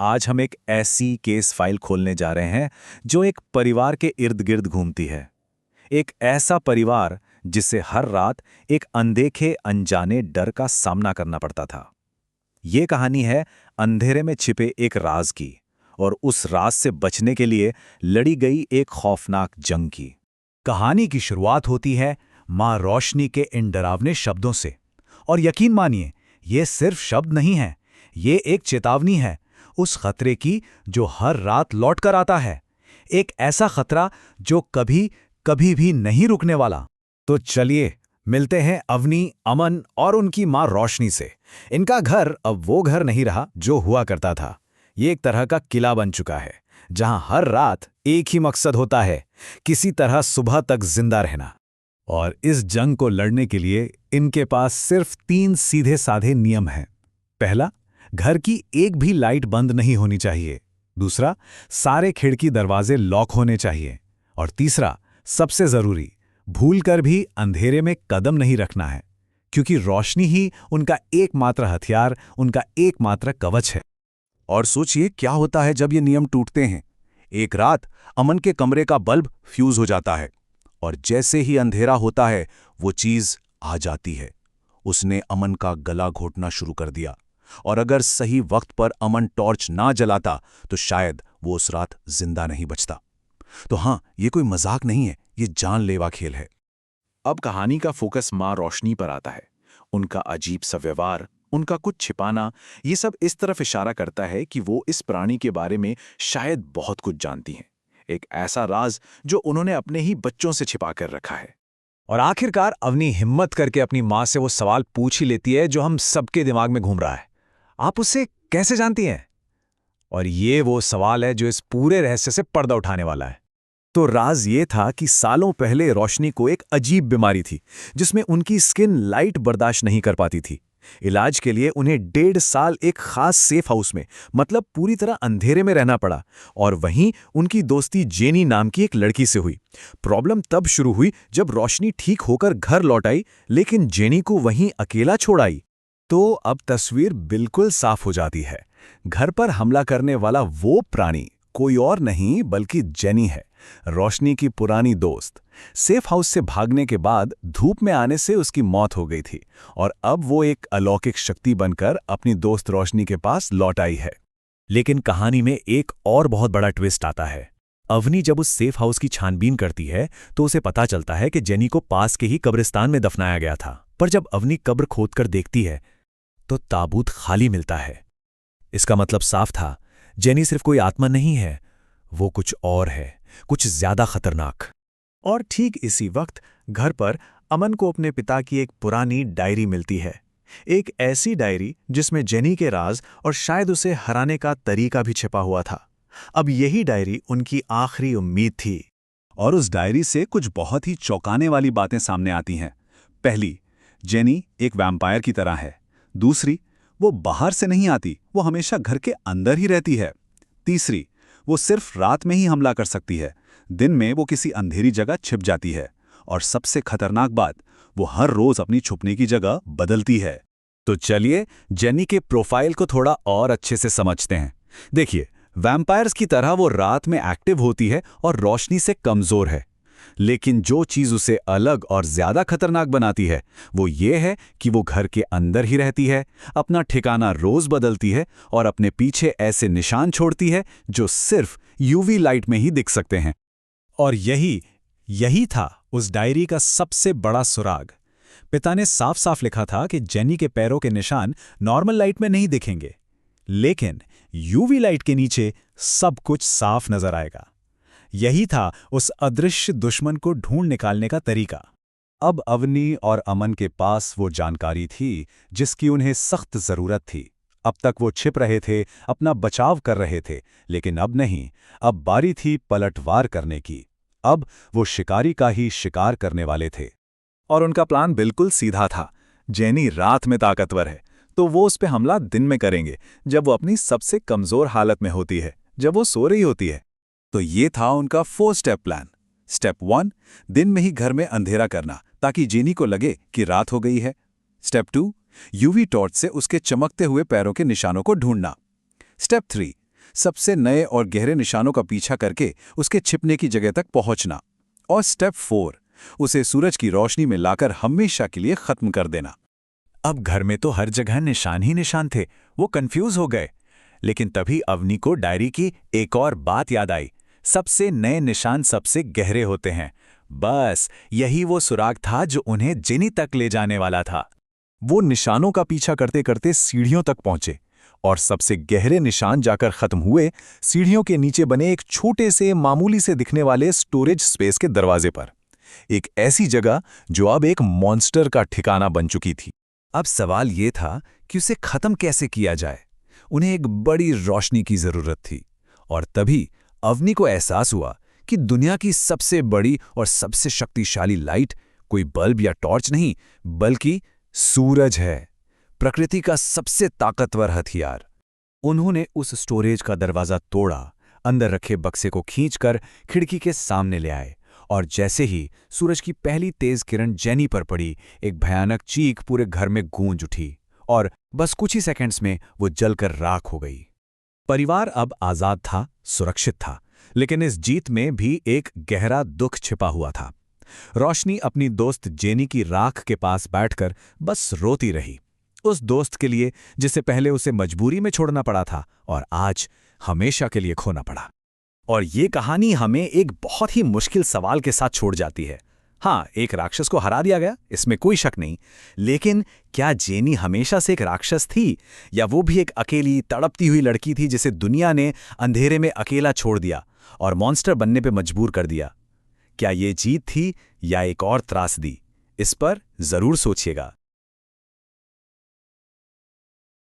आज हम एक ऐसी केस फाइल खोलने जा रहे हैं जो एक परिवार के इर्द गिर्द घूमती है। एक ऐसा परिवार जिसे हर रात एक अनदेखे अनजाने डर का सामना करना पड़ता था। ये कहानी है अंधेरे में छिपे एक राज की और उस राज से बचने के लिए लड़ी गई एक खौफनाक जंग की। कहानी की शुरुआत होती है मां रोशनी के इन डरावने शब्दों से। और यकीन मानिए, ये सिर्फ शब्द नहीं है, ये एक चेतावनी है उस खतरे की जो हर रात लौट कर आता है। एक ऐसा खतरा जो कभी कभी भी नहीं रुकने वाला। तो चलिए मिलते हैं अवनी, अमन और उनकी मां रोशनी से। इनका घर अब वो घर नहीं रहा जो हुआ करता था। ये एक तरह का किला बन चुका है जहां हर रात एक ही मकसद होता है, किसी तरह सुबह तक जिंदा रहना। और इस जंग को लड़ने के लिए इनके पास सिर्फ 3 सीधे साधे नियम हैं। पहला, घर की एक भी लाइट बंद नहीं होनी चाहिए। दूसरा, सारे खिड़की दरवाजे लॉक होने चाहिए। और तीसरा, सबसे जरूरी, भूलकर भी अंधेरे में कदम नहीं रखना है, क्योंकि रोशनी ही उनका एकमात्र हथियार, उनका एकमात्र कवच है। और सोचिए क्या होता है जब ये नियम टूटते हैं। एक रात अमन के कमरे का बल्ब फ्यूज हो जाता है और जैसे ही अंधेरा होता है वो चीज आ जाती है। उसने अमन का गला घोटना शुरू कर दिया और अगर सही वक्त पर अमन टॉर्च ना जलाता तो शायद वो उस रात जिंदा नहीं बचता। तो हाँ, ये कोई मजाक नहीं है, ये जानलेवा खेल है। अब कहानी का फोकस मां रोशनी पर आता है। उनका अजीब सा व्यवहार, उनका कुछ छिपाना, ये सब इस तरफ इशारा करता है कि वो इस प्राणी के बारे में शायद बहुत कुछ जानती हैं। एक ऐसा राज जो उन्होंने अपने ही बच्चों से छिपा कर रखा है। और आखिरकार अवनी हिम्मत करके अपनी मां से वो सवाल पूछ ही लेती है जो हम सबके दिमाग में घूम रहा है। आप उससे कैसे जानती हैं? और ये वो सवाल है जो इस पूरे रहस्य से पर्दा उठाने वाला है। तो राज ये था कि सालों पहले रोशनी को एक अजीब बीमारी थी जिसमें उनकी स्किन लाइट बर्दाश्त नहीं कर पाती थी। इलाज के लिए उन्हें 1.5 साल एक खास सेफ हाउस में, मतलब पूरी तरह अंधेरे में रहना पड़ा। और वहीं उनकी दोस्ती जेनी नाम की एक लड़की से हुई। प्रॉब्लम तब शुरू हुई जब रोशनी ठीक होकर घर लौट आई, लेकिन जेनी को वहीं अकेला छोड़ आई। तो अब तस्वीर बिल्कुल साफ हो जाती है। घर पर हमला करने वाला वो प्राणी कोई और नहीं बल्कि जेनी है, रोशनी की पुरानी दोस्त। सेफ हाउस से भागने के बाद धूप में आने से उसकी मौत हो गई थी और अब वो एक अलौकिक शक्ति बनकर अपनी दोस्त रोशनी के पास लौट आई है। लेकिन कहानी में एक और बहुत बड़ा ट्विस्ट आता है। अवनी जब उस सेफ हाउस की छानबीन करती है तो उसे पता चलता है कि जेनी को पास के ही कब्रिस्तान में दफनाया गया था। पर जब अवनी कब्र खोदकर देखती है तो ताबूत खाली मिलता है। इसका मतलब साफ था, जेनी सिर्फ कोई आत्मा नहीं है, वो कुछ और है, कुछ ज्यादा खतरनाक। और ठीक इसी वक्त घर पर अमन को अपने पिता की एक पुरानी डायरी मिलती है। एक ऐसी डायरी जिसमें जेनी के राज और शायद उसे हराने का तरीका भी छिपा हुआ था। अब यही डायरी उनकी आखिरी उम्मीद थी। और उस डायरी से कुछ बहुत ही चौंकाने वाली बातें सामने आती हैं। पहली, जेनी एक वैम्पायर की तरह है। दूसरी, वो बाहर से नहीं आती, वो हमेशा घर के अंदर ही रहती है। तीसरी, वो सिर्फ रात में ही हमला कर सकती है, दिन में वो किसी अंधेरी जगह छिप जाती है। और सबसे खतरनाक बात, वो हर रोज अपनी छुपने की जगह बदलती है। तो चलिए जेनी के प्रोफाइल को थोड़ा और अच्छे से समझते हैं। देखिए, वैम्पायर्स की तरह वो रात में एक्टिव होती है और रोशनी से कमजोर है। लेकिन जो चीज उसे अलग और ज्यादा खतरनाक बनाती है वो ये है कि वो घर के अंदर ही रहती है, अपना ठिकाना रोज बदलती है और अपने पीछे ऐसे निशान छोड़ती है जो सिर्फ यूवी लाइट में ही दिख सकते हैं। और यही था उस डायरी का सबसे बड़ा सुराग। पिता ने साफ साफ लिखा था कि जेनी के पैरों के निशान नॉर्मल लाइट में नहीं दिखेंगे, लेकिन यूवी लाइट के नीचे सब कुछ साफ नजर आएगा। यही था उस अदृश्य दुश्मन को ढूंढ निकालने का तरीका। अब अवनी और अमन के पास वो जानकारी थी जिसकी उन्हें सख्त जरूरत थी। अब तक वो छिप रहे थे, अपना बचाव कर रहे थे, लेकिन अब नहीं। अब बारी थी पलटवार करने की। अब वो शिकारी का ही शिकार करने वाले थे। और उनका प्लान बिल्कुल सीधा था। जेनी रात में ताकतवर है तो वो उस पे हमला दिन में करेंगे, जब वो अपनी सबसे कमजोर हालत में होती है, जब वो सो रही होती है। तो ये था उनका 4 स्टेप प्लान। स्टेप 1, दिन में ही घर में अंधेरा करना ताकि जेनी को लगे कि रात हो गई है। स्टेप 2, यूवी टॉर्च से उसके चमकते हुए पैरों के निशानों को ढूंढना। स्टेप 3, सबसे नए और गहरे निशानों का पीछा करके उसके छिपने की जगह तक पहुंचना। और स्टेप 4, उसे सूरज की रोशनी में लाकर हमेशा के लिए खत्म कर देना। अब घर में तो हर जगह निशान ही निशान थे, वो कंफ्यूज हो गए। लेकिन तभी अवनी को डायरी की एक और बात याद आई। सबसे नए निशान सबसे गहरे होते हैं। बस यही वो सुराग था जो उन्हें जेनी तक ले जाने वाला था। वो निशानों का पीछा करते करते सीढ़ियों तक पहुंचे और सबसे गहरे निशान जाकर खत्म हुए सीढ़ियों के नीचे बने एक छोटे से मामूली से दिखने वाले स्टोरेज स्पेस के दरवाजे पर। एक ऐसी जगह जो अब एक मॉन्स्टर का ठिकाना बन चुकी थी। अब सवाल ये था कि उसे खत्म कैसे किया जाए। उन्हें एक बड़ी रोशनी की जरूरत थी और तभी अवनी को एहसास हुआ कि दुनिया की सबसे बड़ी और सबसे शक्तिशाली लाइट कोई बल्ब या टॉर्च नहीं, बल्कि सूरज है, प्रकृति का सबसे ताकतवर हथियार। उन्होंने उस स्टोरेज का दरवाजा तोड़ा, अंदर रखे बक्से को खींचकर खिड़की के सामने ले आए और जैसे ही सूरज की पहली तेज किरण जेनी पर पड़ी, एक भयानक चीख पूरे घर में गूंज उठी और बस कुछ ही सेकंड्स में वो जलकर राख हो गई। परिवार अब आजाद था, सुरक्षित था, लेकिन इस जीत में भी एक गहरा दुख छिपा हुआ था। रोशनी अपनी दोस्त जेनी की राख के पास बैठकर बस रोती रही। उस दोस्त के लिए जिसे पहले उसे मजबूरी में छोड़ना पड़ा था और आज हमेशा के लिए खोना पड़ा। और ये कहानी हमें एक बहुत ही मुश्किल सवाल के साथ छोड़ जाती है। हाँ, एक राक्षस को हरा दिया गया, इसमें कोई शक नहीं, लेकिन क्या जेनी हमेशा से एक राक्षस थी या वो भी एक अकेली तड़पती हुई लड़की थी जिसे दुनिया ने अंधेरे में अकेला छोड़ दिया और मॉन्स्टर बनने पे मजबूर कर दिया? क्या ये जीत थी या एक और त्रासदी? इस पर जरूर सोचिएगा।